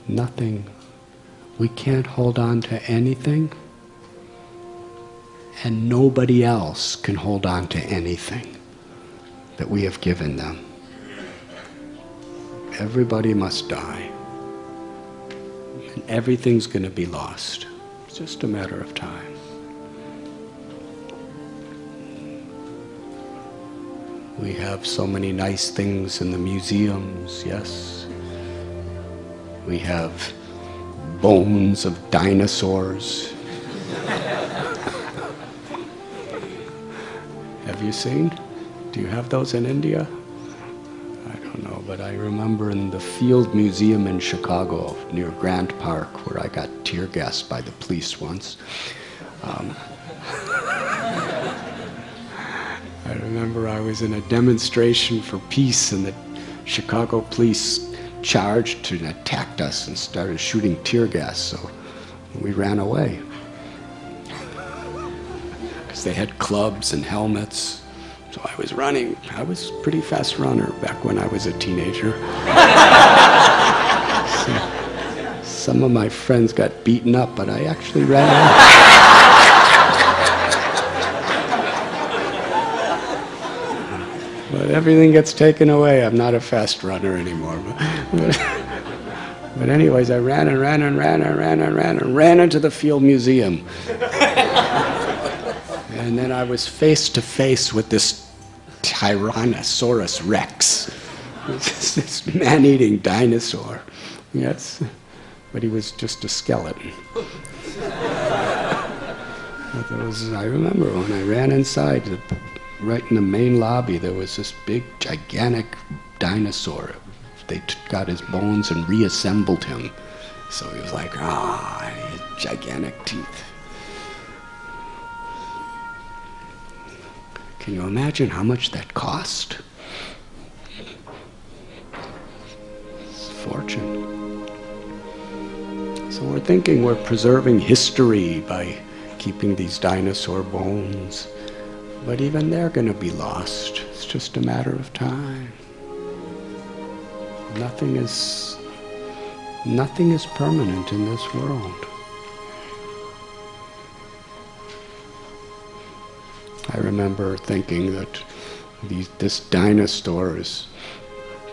Nothing. We can't hold on to anything, and nobody else can hold on to anything that we have given them. Everybody must die, and everything's going to be lost. It's just a matter of time. We have so many nice things in the museums, yes. We have bones of dinosaurs. Have you seen? Do you have those in India? I don't know, but I remember in the Field Museum in Chicago, near Grant Park, where I got tear gassed by the police once. I remember I was in a demonstration for peace, and the Chicago police charged and attacked us and started shooting tear gas, so we ran away. Because they had clubs and helmets. So I was running. I was a pretty fast runner back when I was a teenager. So some of my friends got beaten up, but I actually ran away. But everything gets taken away. I'm not a fast runner anymore. But anyways, I ran and ran into the Field Museum. And then I was face to face with this Tyrannosaurus Rex, this man-eating dinosaur. Yes, but he was just a skeleton. I remember when I ran inside, right in the main lobby, there was this big, gigantic dinosaur. They got his bones and reassembled him. So he was like, he had gigantic teeth. Can you imagine how much that cost? It's a fortune. So we're thinking we're preserving history by keeping these dinosaur bones. But even they're going to be lost. It's just a matter of time. Nothing is permanent in this world. I remember thinking that this dinosaur is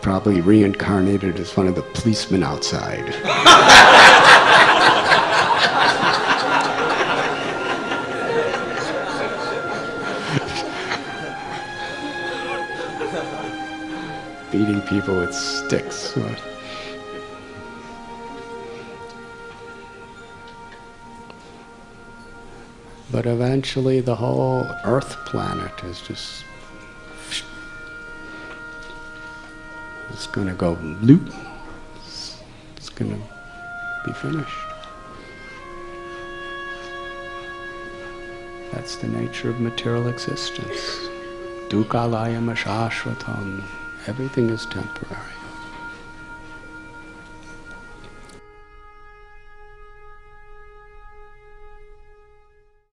probably reincarnated as one of the policemen outside. Beating people with sticks. But eventually the whole Earth planet is just... it's going to go bloop. It's going to be finished. That's the nature of material existence. Dukkhalayam ashashvatam. Everything is temporary.